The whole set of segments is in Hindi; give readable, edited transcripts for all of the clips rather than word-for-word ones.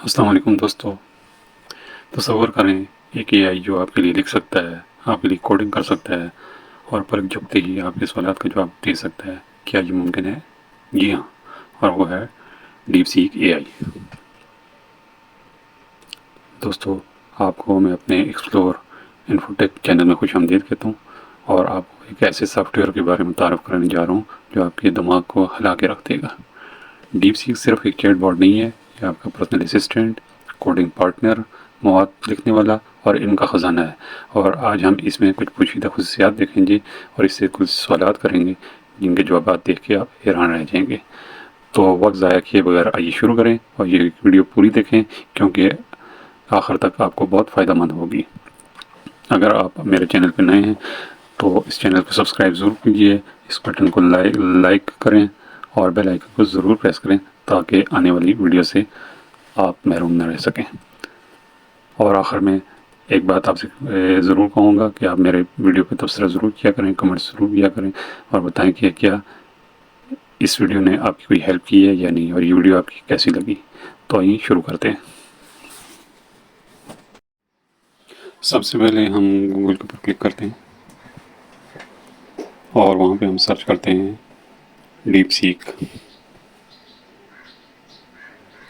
अस्सलाम वालेकुम दोस्तों। तसव्वुर करें एक एआई जो आपके लिए लिख सकता है, आपके लिए कोडिंग कर सकता है और पलक झपकते ही आपके सवालात का जवाब दे सकता है। क्या ये मुमकिन है? जी हाँ, और वो है डीपसीक एआई। दोस्तों, आपको मैं अपने एक्सप्लोर इन्फोटेक चैनल में खुशामदीद कहता हूँ और आपको एक ऐसे सॉफ्टवेयर के बारे में तारुफ कराने जा रहा हूँ जो आपके दिमाग को हिला के रख देगा। डीपसीक सिर्फ एक चैटबॉट नहीं है, ये आपका पर्सनल असिस्टेंट, कोडिंग पार्टनर, मवाद लिखने वाला और इल्म का ख़जाना है। और आज हम इसमें कुछ पोशीदा खुसूसियात देखेंगे और इससे कुछ सवालात करेंगे जिनके जवाब देख के आप हैरान रह जाएंगे। तो वक्त ज़ाया किए बगैर आइए शुरू करें और ये वीडियो पूरी देखें क्योंकि आखिर तक आपको बहुत फ़ायदा मंद होगी। अगर आप मेरे चैनल पर नए हैं तो इस चैनल को सब्सक्राइब ज़रूर कीजिए, इस बटन को लाइक करें और बेल आइकन को ज़रूर प्रेस करें ताकि आने वाली वीडियो से आप महरूम न रह सकें। और आखिर में एक बात आपसे ज़रूर कहूँगा कि आप मेरे वीडियो पे तबसरा ज़रूर किया करें, कमेंट ज़रूर किया करें और बताएं कि क्या इस वीडियो ने आपकी कोई हेल्प की है या नहीं और ये वीडियो आपकी कैसी लगी। तो आइए शुरू करते हैं। सबसे पहले हम गूगल के ऊपर क्लिक करते हैं और वहाँ पे हम सर्च करते हैं डीपसीक।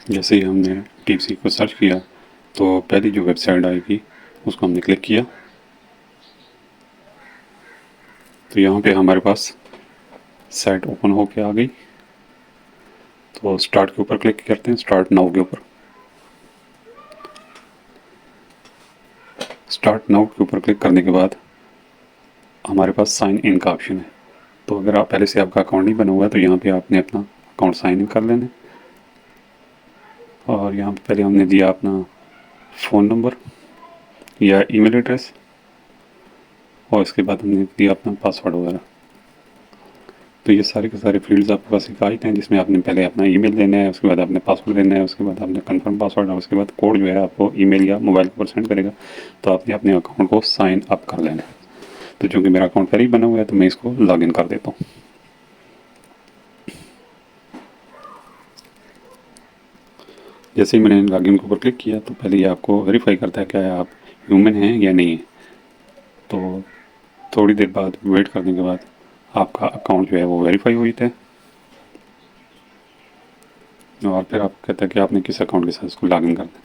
जैसे ही हमने डीपसीक को सर्च किया तो पहली जो वेबसाइट आएगी उसको हमने क्लिक किया तो यहाँ पे हमारे पास साइट ओपन होके आ गई। तो स्टार्ट के ऊपर क्लिक करते हैं, स्टार्ट नाउ के ऊपर। स्टार्ट नाउ के ऊपर क्लिक करने के बाद हमारे पास साइन इन का ऑप्शन है। तो अगर आप पहले से आपका अकाउंट नहीं बना हुआ है तो यहाँ पे आपने अपना अकाउंट साइन इन कर लेना है। और यहाँ पे पहले हमने दिया अपना फ़ोन नंबर या ईमेल एड्रेस और इसके बाद हमने दिया अपना पासवर्ड वगैरह। तो ये सारे के सारे फील्ड्स आपके पास एक आते हैं जिसमें आपने पहले अपना ईमेल देना है, उसके बाद आपने पासवर्ड देना है, उसके बाद आपने कंफर्म पासवर्ड और उसके बाद कोड जो है आपको ईमेल या मोबाइल पर सेंड करेगा। तो आपने अपने अकाउंट को साइन अप कर लेना है। तो चूँकि मेरा अकाउंट पहले ही बना हुआ है तो मैं इसको लॉगिन कर देता हूँ। जैसे ही मैंने लॉगिन के ऊपर क्लिक किया तो पहले ये आपको वेरीफाई करता है क्या आप ह्यूमन हैं या नहीं है। तो थोड़ी देर बाद वेट करने के बाद आपका अकाउंट जो है वो वेरीफाई हुई थे और फिर आप कहते हैं कि आपने किस अकाउंट के साथ इसको लॉगिन करना है।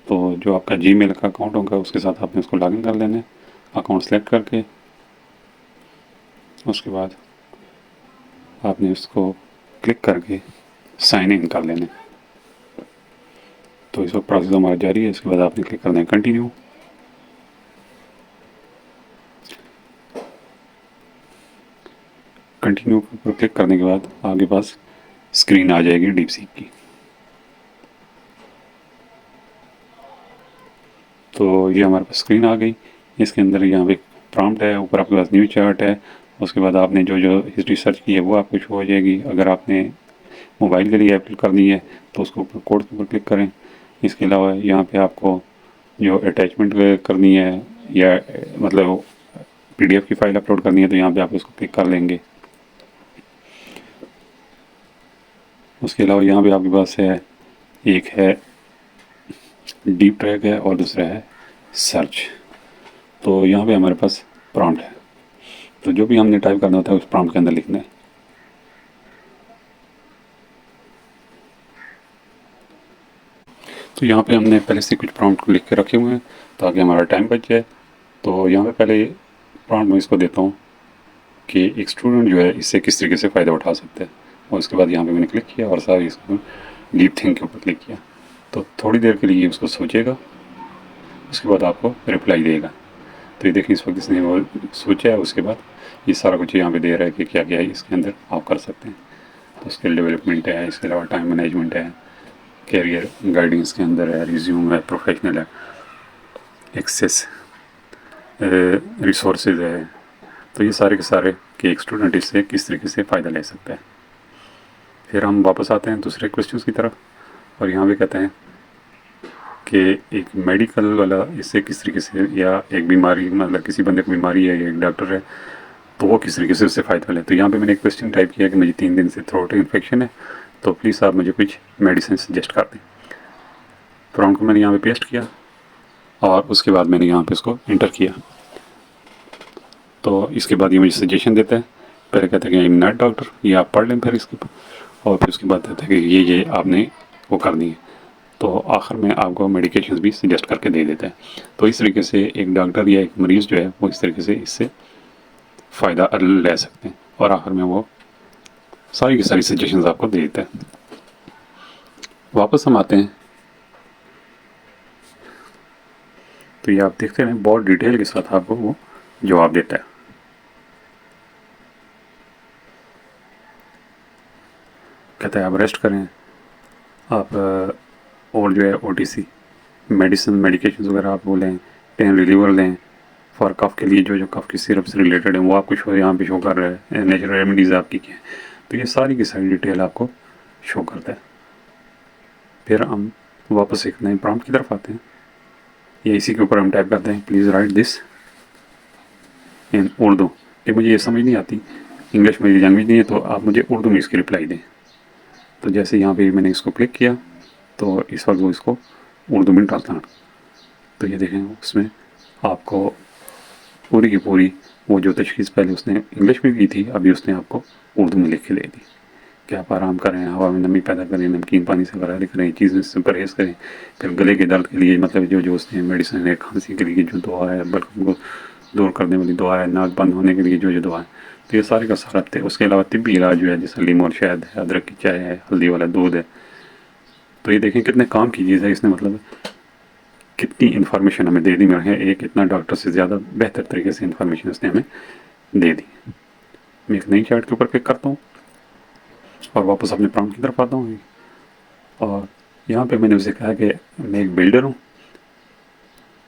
तो जो आपका जीमेल का अकाउंट होगा उसके साथ आपने इसको लॉगिन कर लेना है अकाउंट सेलेक्ट करके। उसके बाद आपने इसको क्लिक करके साइन इन कर लेना है। तो इस वक्त प्रोसेस हमारा जारी है। इसके बाद आपने क्लिक करना है कंटिन्यू। कंटिन्यू पर क्लिक करने के बाद आपके पास स्क्रीन आ जाएगी डीपसीक की। तो ये हमारे पास स्क्रीन आ गई। इसके अंदर यहाँ पे प्रॉम्प्ट है, ऊपर आपके पास न्यू चार्ट है। उसके बाद आपने जो जो हिस्ट्री सर्च की है वो आपको शो हो जाएगी। अगर आपने मोबाइल के लिए ऐप करनी है तो उसको ऊपर कोड के ऊपर क्लिक करें। इसके अलावा यहाँ पे आपको जो अटैचमेंट करनी है या मतलब पीडीएफ की फ़ाइल अपलोड करनी है तो यहाँ पे आप उसको क्लिक कर लेंगे। उसके अलावा यहाँ पे आपके पास है एक है डीप ट्रैक है और दूसरा है सर्च। तो यहाँ पे हमारे पास प्रॉम्प्ट है, तो जो भी हमने टाइप करना होता है उस प्रॉम्प्ट के अंदर लिखना है। तो यहाँ पे हमने पहले से कुछ प्रॉम्प्ट लिख के रखे हुए हैं ताकि हमारा टाइम बच जाए। तो यहाँ पे पहले प्रॉम्प्ट मैं इसको देता हूँ कि एक स्टूडेंट जो है इससे किस तरीके से फ़ायदा उठा सकता है। और उसके बाद यहाँ पे मैंने क्लिक किया और सारे इसको डीप थिंक के ऊपर क्लिक किया। तो थोड़ी देर के लिए उसको सोचेगा, उसके बाद आपको रिप्लाई देगा। तो ये देखिए इस वक्त इसने वो सोचा है, उसके बाद ये सारा कुछ यहाँ पे दे रहा है कि क्या क्या है इसके अंदर आप कर सकते हैं। तो स्किल डेवलपमेंट है, इसके अलावा टाइम मैनेजमेंट है, कैरियर गाइडेंस के अंदर है, रिज्यूम है, प्रोफेशनल है, एक्सेस रिसोर्सेज है। तो ये सारे के सारे कि एक स्टूडेंट इससे किस तरीके से फ़ायदा ले सकता है। फिर हम वापस आते हैं दूसरे क्वेश्चंस की तरफ और यहाँ पे कहते हैं कि एक मेडिकल वाला इससे किस तरीके से, या एक बीमारी मतलब किसी बंदे को बीमारी है या एक डॉक्टर है तो वो किस तरीके से उससे फ़ायदा ले। तो यहाँ पे मैंने एक क्वेश्चन टाइप किया कि मुझे 3 दिन से थ्रोट इन्फेक्शन है, तो प्लीज़ आप मुझे कुछ मेडिसिन सजेस्ट कर दें। प्रॉम्प्ट को मैंने यहाँ पे पेस्ट किया और उसके बाद मैंने यहाँ पे इसको इंटर किया। तो इसके बाद ये मुझे सजेशन देता है, पहले कहते हैं कि नॉट डॉक्टर, ये आप पढ़ लें फिर इसके और फिर उसके बाद कहते हैं कि ये आपने वो करनी है। तो आखिर में आपको मेडिकेशंस भी सजेस्ट करके दे देता है। तो इस तरीके से एक डॉक्टर या एक मरीज़ जो है वो इस तरीके से इससे फ़ायदा ले सकते हैं और आखिर में वो सारी की सारी सजेशंस आपको दे देता है। वापस हम आते हैं तो ये आप देखते हैं बहुत डिटेल के साथ आपको वो जवाब देता है। कहता है आप रेस्ट करें, आप और जो है OTC मेडिसिन मेडिकेशन वगैरह आप वो लें, पेन रिलीवर लें, फॉर कफ के लिए जो कफ की सिरप से रिलेटेड है वो आपको शो यहाँ पे शो कर रहा है, नेचुरल रेमेडीज़ आपकी क्या है। तो ये सारी की सारी डिटेल आपको शो करता है। फिर हम वापस एक नए प्रॉम्प्ट की तरफ आते हैं। ये इसी के ऊपर हम टाइप करते हैं please write this in Urdu, कि मुझे ये समझ नहीं आती, इंग्लिश मेरी लैंग्वेज नहीं है, तो आप मुझे उर्दू में इसकी रिप्लाई दें। तो जैसे यहाँ पे मैंने इसको क्लिक किया तो इस वक्त वो इसको उर्दू में ट्रांसलेट, तो ये देखें उसमें आपको पूरी की पूरी वो जो तशख़ीस पहले उसने इंग्लिश में की थी अभी उसने आपको उर्दू में लिख के दे दी कि आप आराम करें, हवा में नमी पैदा करें, नमकीन पानी से गरारे करें, चीज़ें से परहेज़ करें। फिर गले के दर्द के लिए मतलब जो उसने मेडिसिन है, खांसी के लिए जो दवा है, बलगम को दूर करने वाली दवा है, नाक बंद होने के लिए जो दवा है, तो ये सारे का सारा थे। उसके अलावा तिब्बी इलाज जो है जैसे लीमो और शहद है, अदरक की चाय है, हल्दी वाला दूध है। तो ये देखें कितने काम की चीज़ है, इसने मतलब कितनी इन्फॉर्मेशन हमें दे दी है, एक इतना डॉक्टर से ज़्यादा बेहतर तरीके से इन्फॉर्मेशन उसने हमें दे दी। मैं एक नई चैट के ऊपर क्लिक करता हूँ और वापस अपने प्रॉम्प्ट की तरफ आता हूँ और यहाँ पे मैंने उसे कहा कि मैं एक बिल्डर हूँ,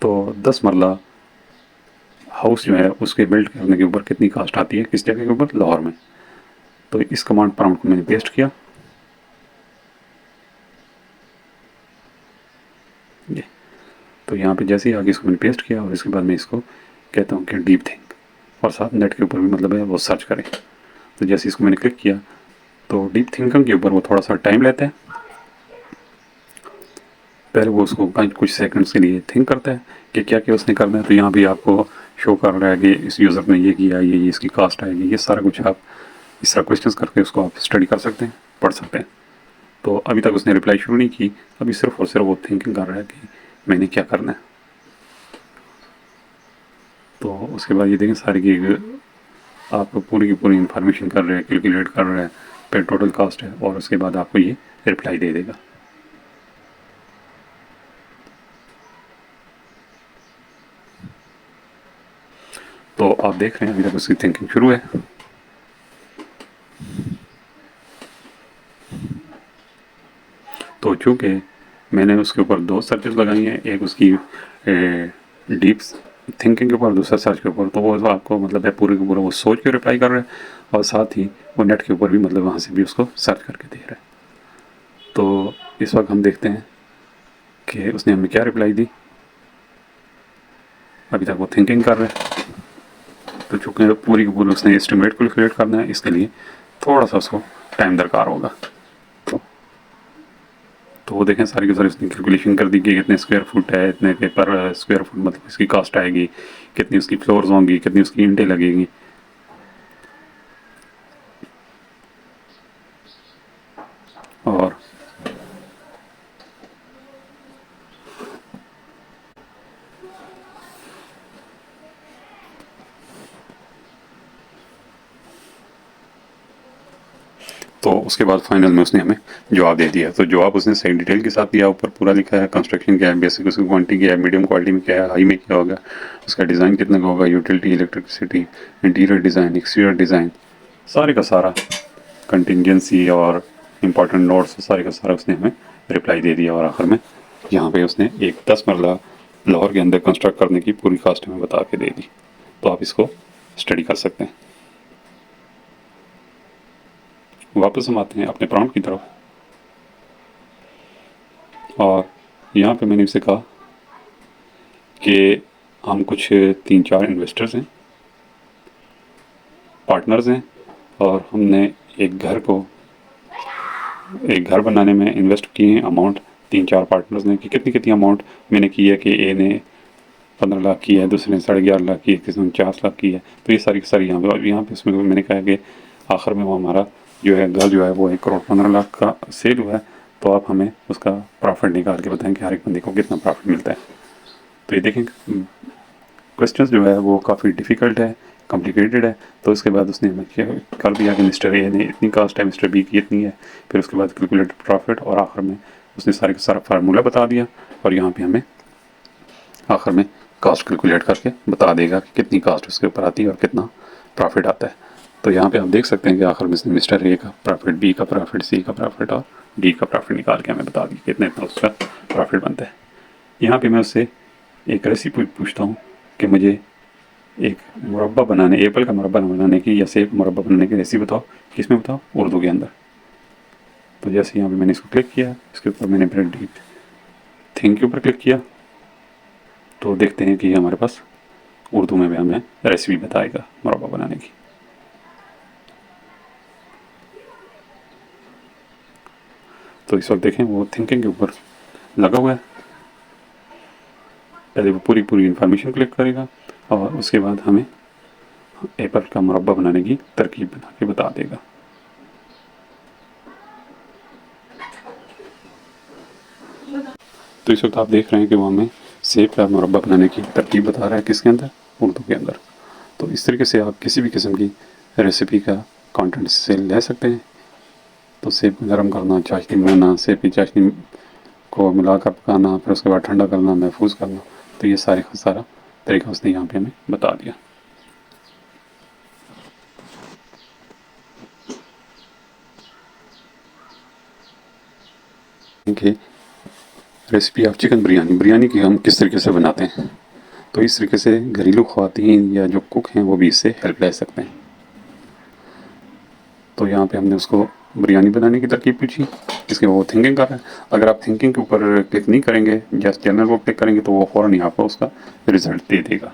तो 10 मरला हाउस जो है उसके बिल्ड करने के ऊपर कितनी कास्ट आती है, किस जगह के ऊपर, लाहौर में। तो इस कमांड प्रॉम्प्ट को मैंने पेस्ट किया, ये तो यहाँ पे जैसे ही आगे इसको मैंने पेस्ट किया और इसके बाद मैं इसको कहता हूँ कि डीप थिंक और साथ नेट के ऊपर भी मतलब है वो सर्च करें। तो जैसे इसको मैंने क्लिक किया तो डीप थिंकिंग के ऊपर वो थोड़ा सा टाइम लेता है, पहले वो उसको कुछ सेकंड्स के लिए थिंक करता है कि क्या क्या उसने करना है। तो यहाँ भी आपको शो कर रहा है कि इस यूज़र ने ये किया, ये इसकी कास्ट आएगी, ये सारा कुछ आप इस तरह क्वेश्चंस करके उसको आप स्टडी कर सकते हैं, पढ़ सकते हैं। तो अभी तक उसने रिप्लाई शुरू नहीं की, अभी सिर्फ और सिर्फ वो थिंकिंग कर रहा है कि मैंने क्या करना है। तो उसके बाद ये देखें सारी की आपको पूरी की पूरी इन्फॉर्मेशन कर रहे हैं, कैलकुलेट कर रहा है, फिर टोटल कास्ट है और उसके बाद आपको ये रिप्लाई दे देगा। तो आप देख रहे हैं अभी तक उसकी थिंकिंग शुरू है। तो चूँकि मैंने उसके ऊपर 2 सर्चेस लगाई हैं, एक उसकी डीप थिंकिंग के ऊपर, दूसरा सर्च के ऊपर, तो वो आपको मतलब है पूरे के पूरा वो सोच के रिप्लाई कर रहा है और साथ ही वो नेट के ऊपर भी मतलब वहाँ से भी उसको सर्च करके दे रहा है। तो इस वक्त हम देखते हैं कि उसने हमें क्या रिप्लाई दी। अभी तक वो थिंकिंग कर रहा है, तो चूँकि पूरी की पूरी उसने एस्टिमेट को कैलकुलेट करना है, इसके लिए थोड़ा सा उसको टाइम दरकार होगा। तो वो देखें सारी की सारी उसने कैलकुलेशन कर दी कि कितने स्क्वायर फुट है, इतने के पर स्क्वायर फुट मतलब इसकी कास्ट आएगी, कितनी उसकी फ्लोर्स होंगी, कितनी उसकी ईंटें लगेगी। और तो उसके बाद फाइनल में उसने हमें जवाब दे दिया। तो जवाब उसने सही डिटेल के साथ दिया, ऊपर पूरा लिखा है कंस्ट्रक्शन क्या है, बेसिक उसकी क्वांटिटी क्या है, मीडियम क्वालिटी में क्या है, हाई में क्या होगा, उसका डिज़ाइन कितना का होगा, utility, electricity, interior design, exterior design, सारे का सारा कंटिजेंसी और इम्पॉर्टेंट नोट्स सारे का सारा उसने हमें रिप्लाई दे दिया। और आखिर में यहाँ पे उसने एक 10 मरला लाहौर के अंदर कंस्ट्रक्ट करने की पूरी कास्ट हमें बता के दे दी। तो आप इसको स्टडी कर सकते हैं। वापस हम आते हैं अपने प्रॉम्प्ट की तरफ और यहाँ पे मैंने इसे कहा कि हम कुछ 3-4 इन्वेस्टर्स हैं, पार्टनर्स हैं और हमने एक घर बनाने में इन्वेस्ट किए हैं अमाउंट 3-4 पार्टनर्स ने कि कितनी कितनी अमाउंट मैंने की है कि ए ने 15 लाख की है, दूसरे ने 11.5 लाख की है, किसी ने 50 लाख की है। तो ये सारी की सारी यहाँ पे, और यहाँ पे इसमें मैंने कहा कि आखिर में वो हमारा जो है घर जो है वो 1,15 लाख का सेल हुआ है। तो आप हमें उसका प्रॉफिट निकाल के बताएं कि हर एक बंदे को कितना प्रॉफिट मिलता है। तो ये देखें क्वेश्चंस जो है वो काफ़ी डिफ़िकल्ट है, कॉम्प्लिकेटेड है। तो उसके बाद उसने हमें कर दिया कि मिस्टर ए ने इतनी कास्ट है, मिस्टर बी की इतनी है, फिर उसके बाद कैलकुलेटेड प्रॉफिट, और आखिर में उसने सारे का सारा फार्मूला बता दिया, और यहाँ पे हमें आखिर में कास्ट कैलकुलेट करके बता देगा कि कितनी कास्ट उसके ऊपर आती है और कितना प्रॉफिट आता है। तो यहाँ पे आप देख सकते हैं कि आखिर में इसने मिस्टर ए का प्रॉफिट, बी का प्रॉफिट, सी का प्रॉफिट और डी का प्रॉफिट निकाल के हमें बता दिया कितना इतना उसका प्रॉफिट बनता है। यहाँ पे मैं उससे एक रेसिपी पूछता हूँ कि मुझे एक मुरब्बा बनाने, एप्पल का मुरब्बा बनाने की या सेब मुरब्बा बनाने की रेसिपी बताओ। किसमें बताओ? उर्दू के अंदर। तो जैसे यहाँ पे मैंने इसको क्लिक किया, इसके ऊपर मैंने फिर डीप थिंक के ऊपर क्लिक किया, तो देखते हैं कि हमारे पास उर्दू में भी हमें रेसिपी बताएगा मुरब्बा बनाने की। तो इस वक्त देखें वो थिंकिंग के ऊपर लगा हुआ है। पहले वो पूरी पूरी इंफॉर्मेशन क्लिक करेगा और उसके बाद हमें एप्पल का मुरब्बा बनाने की तरकीब बना के बता देगा। तो इस वक्त आप देख रहे हैं कि वो हमें सेब का मुरब्बा बनाने की तरकीब बता रहा है, किसके अंदर? उर्दू के अंदर। तो इस तरीके से आप किसी भी किस्म की रेसिपी का कंटेंट से ले सकते हैं। तो सेब को गर्म करना, चाशनी बनाना, सेब की चाशनी को मिलाकर पकाना, फिर उसके बाद ठंडा करना, महफूज करना, तो ये सारे का सारा तरीका उसने यहाँ पे हमें बता दिया। कि recipe of chicken biryani, biryani की हम किस तरीके से बनाते हैं। तो इस तरीके से घरेलू ख़वातीन या जो कुक हैं वो भी इससे हेल्प ले सकते हैं। तो यहाँ पे हमने उसको बिरयानी बनाने की तरकीब पूछी, इसके वो थिंकिंग कर रहा है। अगर आप थिंकिंग के ऊपर क्लिक नहीं करेंगे, जस्ट जनरल को क्लिक करेंगे, तो वो फ़ौरन ही आपको उसका रिजल्ट दे देगा।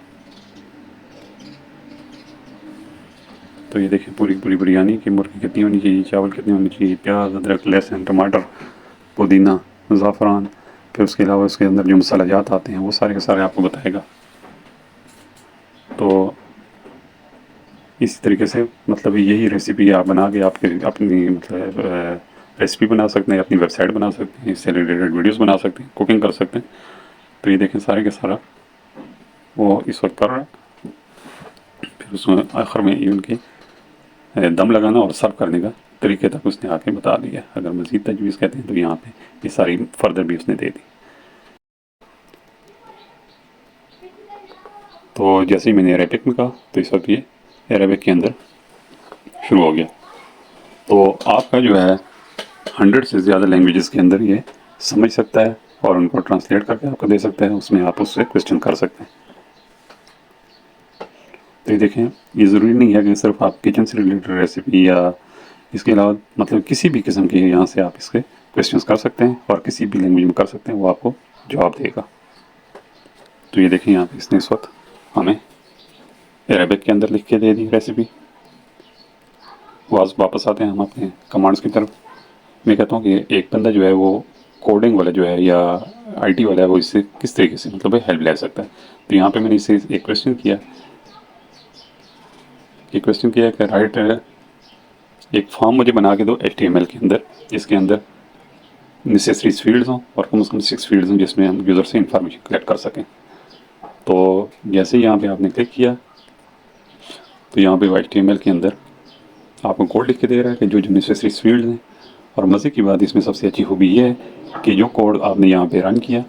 तो ये देखिए पूरी पूरी बिरयानी की मुर्गी कितनी होनी चाहिए, चावल कितने होने चाहिए, प्याज, अदरक, लहसुन, टमाटर, पुदीना, ज़ाफ़रान, फिर उसके अलावा उसके अंदर जो मसाला जात आते हैं वो सारे के सारे आपको बताएगा। तो इस तरीके से मतलब यही रेसिपी आप बना के आपके अपनी मतलब रेसिपी बना सकते हैं, अपनी वेबसाइट बना सकते हैं, इससे रिलेटेड वीडियोस बना सकते हैं, कुकिंग कर सकते हैं। तो ये देखें सारे के सारा वो इस वक्त कर रहा है। फिर उसमें आखिर में इवन के दम लगाना और सर्व करने का तरीके तक उसने आके बता दिया। अगर मज़ीद तजवीज़ कहते हैं तो यहाँ पे ये सारी फर्दर भी उसने दे दी। तो जैसे ही मैंने अरेबिक में कहा तो इस वक्त ये अरेबिक के अंदर शुरू हो गया। तो आपका जो है 100 से ज़्यादा लैंग्वेजेस के अंदर ये समझ सकता है और उनको ट्रांसलेट करके आपको दे सकता है। उसमें आप उससे क्वेश्चन कर सकते हैं। तो ये देखें, ये ज़रूरी नहीं है कि सिर्फ आप किचन से रिलेटेड रेसिपी या इसके अलावा मतलब किसी भी किस्म के यहाँ से आप इसके क्वेश्चंस कर सकते हैं और किसी भी लैंग्वेज में कर सकते हैं, वो आपको जवाब देगा। तो ये देखें यहाँ पे इसने इस वक्त हमें अरेबिक के अंदर लिख के दे दी रेसिपी। वापस आते हैं हम अपने कमांड्स की तरफ। मैं कहता हूँ कि एक बंदा जो है वो कोडिंग वाला जो है या आईटी वाला है वो इससे किस तरीके से मतलब हेल्प ले सकता है। तो यहाँ पे मैंने इससे एक क्वेश्चन किया कि राइट एक फॉर्म मुझे बना के दो HTML के अंदर, जिसके अंदर नेसेसरी फील्ड्स हों और कम से कम 6 फील्ड्स हों जिसमें हम यूज़र से इंफॉर्मेशन कलेक्ट कर सकें। तो जैसे ही यहाँ पे आपने क्लिक किया तो यहाँ पे HTML के अंदर आपको कोड लिख के दे रहा है कि जो जो नेसेसरी फील्ड्स हैं। और मज़े की बात इसमें सबसे अच्छी खूबी ये है कि जो कोड आपने यहाँ पे रन किया,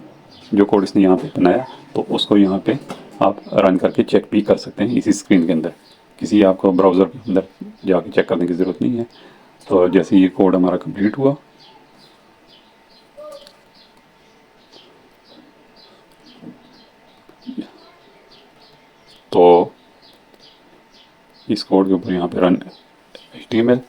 जो कोड इसने यहाँ पे बनाया, तो उसको यहाँ पे आप रन करके चेक भी कर सकते हैं इसी स्क्रीन के अंदर। किसी आपको ब्राउज़र के अंदर जाके चेक करने की ज़रूरत नहीं है। तो जैसे ये कोड हमारा कंप्लीट हुआ तो इस कोड के ऊपर यहाँ पे रन HTML,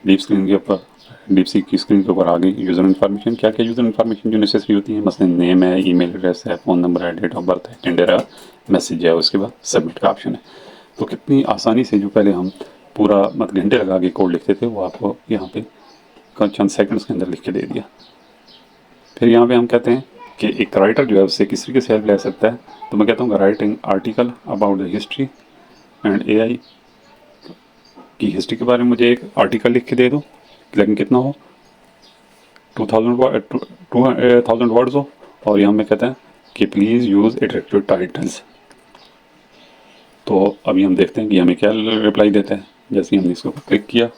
डीप स्क्रीन के ऊपर डीप सी की स्क्रीन के ऊपर आ गई यूज़र इन्फॉर्मेशन। क्या क्या यूज़र इन्फॉर्मेशन जो नेसेसरी होती है, मसलन नेम है, ईमेल एड्रेस है, फ़ोन नंबर है, डेट ऑफ बर्थ है, टेंडर है, मैसेज है, उसके बाद सबमिट का ऑप्शन है। तो कितनी आसानी से जो पहले हम पूरा मतलब घंटे लगा के कोड लिखते थे वो आपको यहाँ पे चंद सेकंड्स के अंदर लिख के दे दिया। फिर यहाँ पे हम कहते हैं कि एक राइटर जो है उससे किस तरीके से हेल्प ले सकता है। तो मैं कहता हूँ writing article about the history and AI की हिस्ट्री के बारे में मुझे एक आर्टिकल लिख के दे दो, लेकिन कितना हो, 2000 वर्ड्स हो। और यहाँ में कहते हैं कि प्लीज़ यूज़ अट्रैक्टिव टाइटल्स। तो अभी हम देखते हैं कि हमें क्या रिप्लाई देता है। जैसे ही हमने इसको क्लिक किया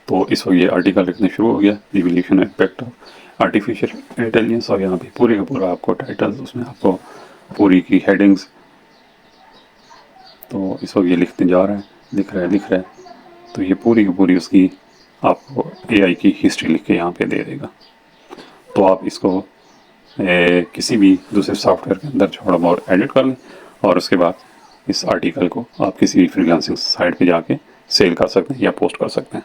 तो इस वक्त ये आर्टिकल लिखने शुरू हो गया, revolution impact of artificial intelligence. और यहाँ पे पूरे का पूरा आपको टाइटल्स, उसमें आपको पूरी की हेडिंग्स। तो इस वक्त ये लिखते जा रहा है, लिख रहा है। तो ये पूरी की पूरी उसकी आपको एआई की हिस्ट्री लिख के यहाँ पे दे देगा। तो आप इसको किसी भी दूसरे सॉफ्टवेयर के अंदर थोड़ा बहुत एडिट कर लें और उसके बाद इस आर्टिकल को आप किसी भी फ्रीलांसिंग साइट पे जाके सेल कर सकते हैं या पोस्ट कर सकते हैं,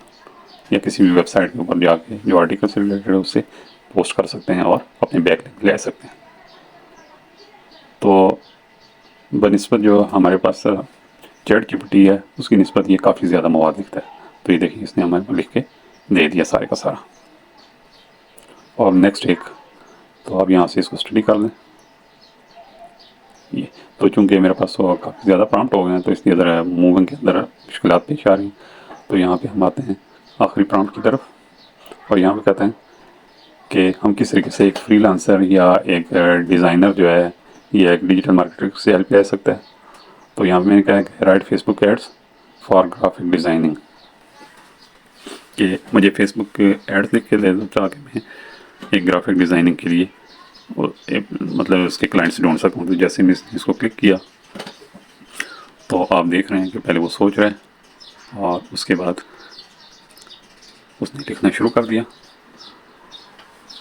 या किसी भी वेबसाइट के ऊपर जाके जो आर्टिकल से रिलेटेड है उससे पोस्ट कर सकते हैं और अपने बैकलिंक ले सकते हैं। तो बनिस्बत जो हमारे पास ChatGPT है उसकी निस्बत ये काफ़ी ज़्यादा मवाद लिखता है। तो ये देखिए इसने हमें लिख के दे दिया सारे का सारा। और नेक्स्ट एक, तो आप यहाँ से इसको स्टडी कर लें। ये तो चूँकि मेरे पास तो काफ़ी ज़्यादा प्रॉम्प्ट हो गए हैं तो इसलिए ज़रा मूविंग के अंदर मुश्किलात पेश आ रही हैं। तो यहाँ पे हम आते हैं आखिरी प्रॉम्प्ट की तरफ और यहाँ पे कहते हैं कि हम किस तरीके से एक फ्रीलांसर या एक डिज़ाइनर जो है या एक डिजिटल मार्केटर से हेल्प ले सकता है। तो यहाँ पे मैंने कहा कि write Facebook ads for graphic designing, कि मुझे फेसबुक एड्स लिख के दे दो ताकि मैं एक ग्राफिक डिज़ाइनिंग के लिए मतलब उसके क्लाइंट से ढूंढ सकूँ। तो जैसे मैं इसको क्लिक किया तो आप देख रहे हैं कि पहले वो सोच रहा है और उसके बाद उसने लिखना शुरू कर दिया।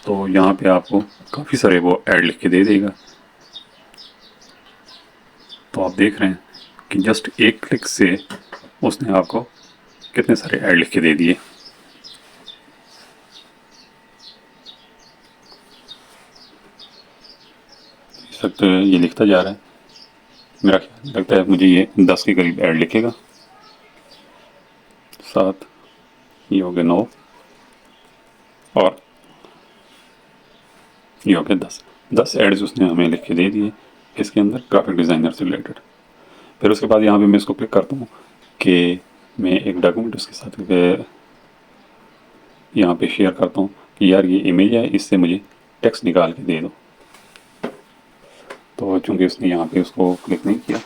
तो यहाँ पे आपको काफ़ी सारे वो ऐड लिख के दे देगा। तो आप देख रहे हैं कि जस्ट एक क्लिक से उसने आपको कितने सारे ऐड लिख के दे दिए। इस वक्त ये लिखता जा रहा है, मेरा ख्याल लगता है मुझे ये 10 के करीब ऐड लिखेगा। 7, ये हो गया 9 और ये हो गया 10 एड्स उसने हमें लिख के दे दिए इसके अंदर ग्राफिक डिज़ाइनर से रिलेटेड। फिर उसके बाद यहाँ पे मैं इसको क्लिक करता हूँ कि मैं एक डॉक्यूमेंट उसके साथ यहाँ पे शेयर करता हूँ कि यार ये इमेज है, इससे मुझे टेक्स्ट निकाल के दे दो। तो चूँकि उसने यहाँ पे उसको क्लिक नहीं किया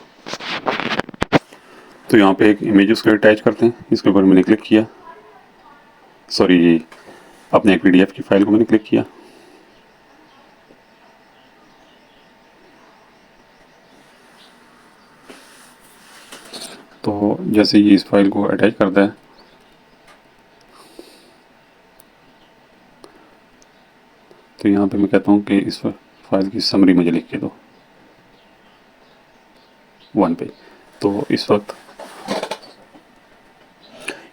तो यहाँ पे एक इमेज उसको अटैच करते हैं। इसके ऊपर मैंने क्लिक किया, सॉरी अपने एक PDF की फाइल को मैंने क्लिक किया। तो जैसे ये इस फाइल को अटैच करता है तो यहाँ पे मैं कहता हूँ कि इस फाइल की समरी मुझे लिख के दो 1 पेज। तो इस वक्त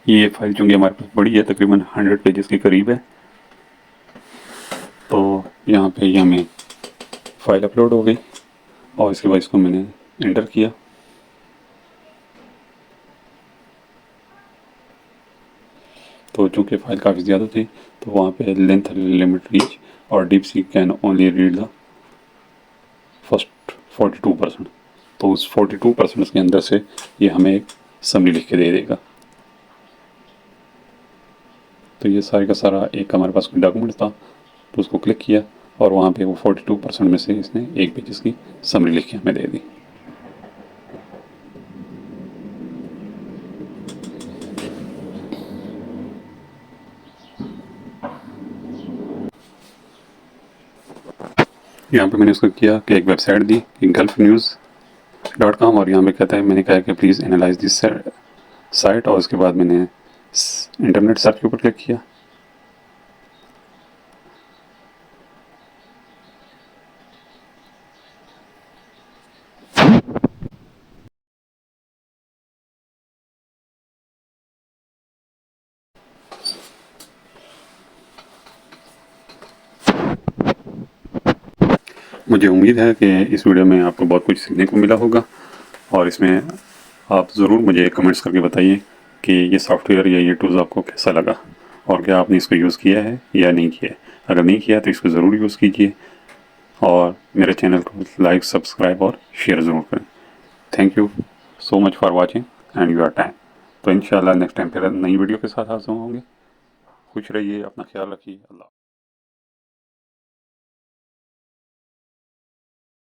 ये फाइल चूँकि हमारे पास बड़ी है, तकरीबन 100 पेजेस के करीब है, तो यहाँ पे ये हमें फाइल अपलोड हो गई और इसके बाद इसको मैंने एंटर किया। तो चूँकि फाइल काफ़ी ज़्यादा थी तो वहाँ पे लेंथ लिमिट रीच और deep sea can only read the first 42%। तो उस 42% के अंदर से ये हमें एक समरी लिख के दे देगा। तो ये सारे का सारा एक हमारे पास कोई डॉक्यूमेंट था तो उसको क्लिक किया और वहाँ पे वो 42% में से इसने एक पेज की समरी लिख के हमें दे दी। यहाँ पे मैंने उसको किया कि एक वेबसाइट दी gulfnews.com और यहाँ पे कहता है, मैंने कहा कि प्लीज़ एनालाइज दिस साइट और उसके बाद मैंने इंटरनेट सर्च के ऊपर क्लिक किया। मुझे उम्मीद है कि इस वीडियो में आपको बहुत कुछ सीखने को मिला होगा और इसमें आप ज़रूर मुझे कमेंट्स करके बताइए कि ये सॉफ्टवेयर या ये टूल्स आपको कैसा लगा और क्या आपने इसको यूज़ किया है या नहीं किया है। अगर नहीं किया तो इसको ज़रूर यूज़ कीजिए और मेरे चैनल को लाइक, सब्सक्राइब और शेयर ज़रूर करें। Thank you so much for watching and your time. तो इंशाल्लाह नेक्स्ट टाइम फिर नई वीडियो के साथ हाजिर होंगे। खुश रहिए, अपना ख्याल रखिए। अल्लाह।